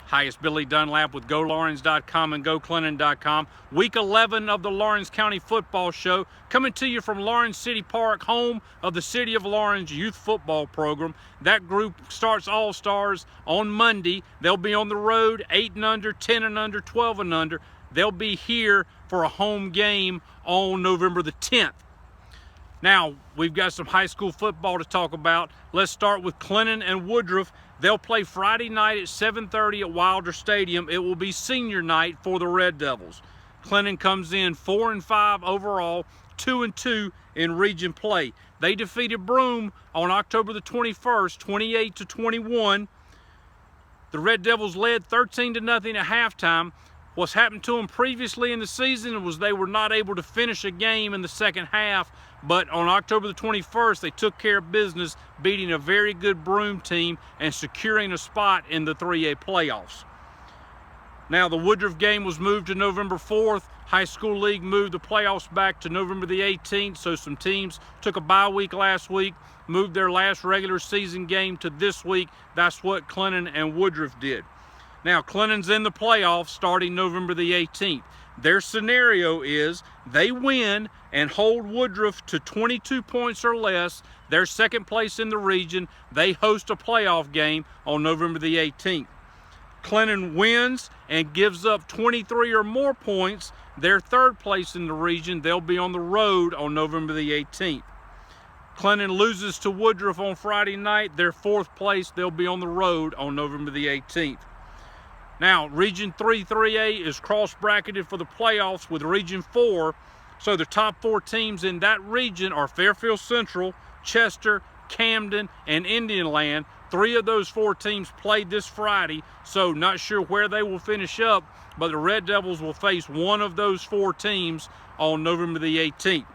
Hi, it's Billy Dunlap with GoLaurens.com and GoClennon.com. Week 11 of the Laurens County Football Show, coming to you from Laurens City Park, home of the City of Laurens Youth Football Program. That group starts All-Stars on Monday. They'll be on the road, 8 and under, 10 and under, 12 and under. They'll be here for a home game on November the 10th. Now, we've got some high school football to talk about. Let's start with Clennon and Woodruff. They'll play Friday night at 7:30 at Wilder Stadium. It will be senior night for the Red Devils. Clennon comes in 4-5 overall, 2-2 in region play. They defeated Broome on October the 21st, 28-21. The Red Devils led 13-0 at halftime. What's happened to them previously in the season was they were not able to finish a game in the second half, but on October the 21st, they took care of business, beating a very good Broome team and securing a spot in the 3A playoffs. Now, the Woodruff game was moved to November 4th. High School League moved the playoffs back to November the 18th, so some teams took a bye week last week, moved their last regular season game to this week. That's what Clennon and Woodruff did. Now, Clennon's in the playoffs starting November the 18th. Their scenario is they win and hold Woodruff to 22 points or less. They're second place in the region. They host a playoff game on November the 18th. Clennon wins and gives up 23 or more points. They're third place in the region. They'll be on the road on November the 18th. Clennon loses to Woodruff on Friday night. They're fourth place. They'll be on the road on November the 18th. Now, Region 3 3A is cross-bracketed for the playoffs with Region 4. So the top four teams in that region are Fairfield Central, Chester, Camden, and Indianland. Three of those four teams played this Friday, so not sure where they will finish up, but the Red Devils will face one of those four teams on November the 18th.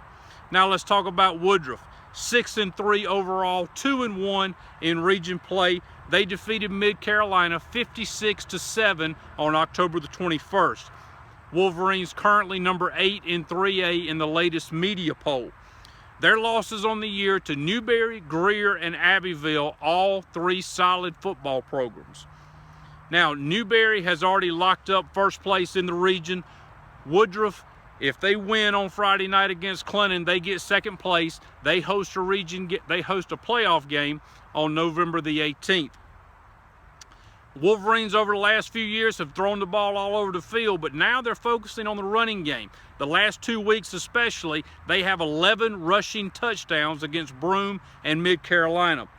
Now let's talk about Woodruff. 6-3 overall, 2-1 in region play. They defeated Mid-Carolina 56-7 on October the 21st. Wolverines currently number 8 in 3A in the latest media poll. Their losses on the year to Newberry, Greer, and Abbeville, all three solid football programs. Now, Newberry has already locked up first place in the region. Woodruff, if they win on Friday night against Clennon, they get second place. They host a playoff game on November the 18th. Wolverines over the last few years have thrown the ball all over the field, but now they're focusing on the running game. The last 2 weeks especially, they have 11 rushing touchdowns against Broome and Mid-Carolina.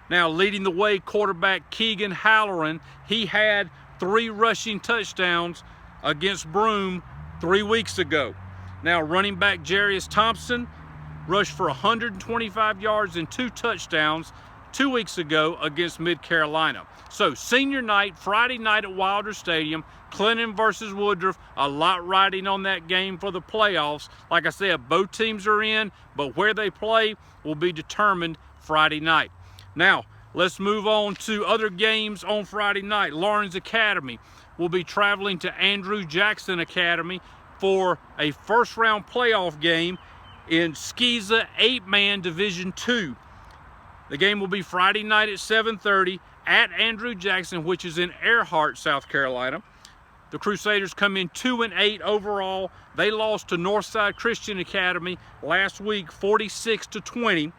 Now, leading the way, quarterback Keegan Halloran, he had 3 rushing touchdowns against Broome 3 weeks ago. Now, running back Jarius Thompson rushed for 125 yards and 2 touchdowns 2 weeks ago against Mid-Carolina. So, senior night, Friday night at Wilder Stadium, Clennon versus Woodruff, a lot riding on that game for the playoffs. Like I said, both teams are in, but where they play will be determined Friday night. Now, let's move on to other games on Friday night. Laurens Academy will be traveling to Andrew Jackson Academy for a first-round playoff game in SCISA 8-man Division II. The game will be Friday night at 7:30 at Andrew Jackson, which is in Earhart, South Carolina. The Crusaders come in 2-8 overall. They lost to Northside Christian Academy last week, 46-20.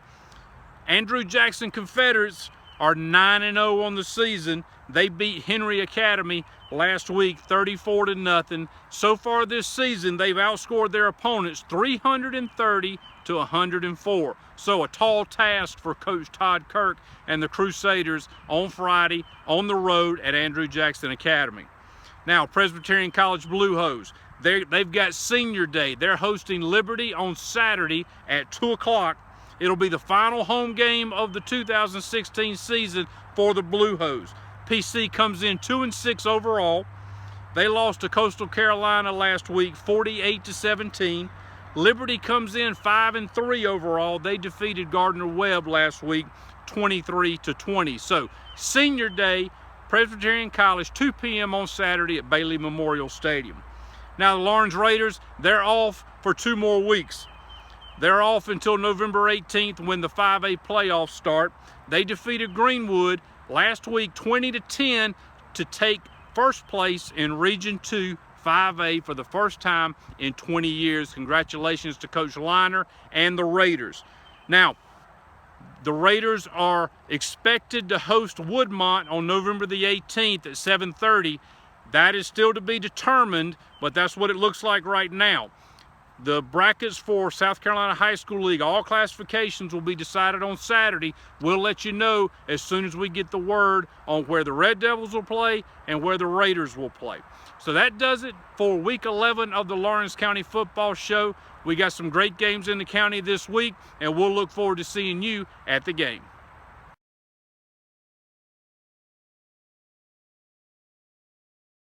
Andrew Jackson Confederates are 9-0 on the season. They beat Henry Academy last week 34-0. So far this season, they've outscored their opponents 330-104. So a tall task for Coach Todd Kirk and the Crusaders on Friday on the road at Andrew Jackson Academy. Now, Presbyterian College Blue Hose, they've got senior day. They're hosting Liberty on Saturday at 2 o'clock. It'll be the final home game of the 2016 season for the Blue Hose. PC comes in 2-6 overall. They lost to Coastal Carolina last week, 48-17. Liberty comes in 5-3 overall. They defeated Gardner Webb last week, 23-20. So, senior day, Presbyterian College, 2 p.m. on Saturday at Bailey Memorial Stadium. Now, the Laurens Raiders, they're off for 2 more weeks. They're off until November 18th when the 5A playoffs start. They defeated Greenwood last week 20-10 to take first place in Region 2 5A for the first time in 20 years. Congratulations to Coach Liner and the Raiders. Now, the Raiders are expected to host Woodmont on November the 18th at 7:30. That is still to be determined, but that's what it looks like right now. The brackets for South Carolina High School League, all classifications will be decided on Saturday. We'll let you know as soon as we get the word on where the Red Devils will play and where the Raiders will play. So that does it for week 11 of the Lawrence County Football Show. We got some great games in the county this week, and we'll look forward to seeing you at the game.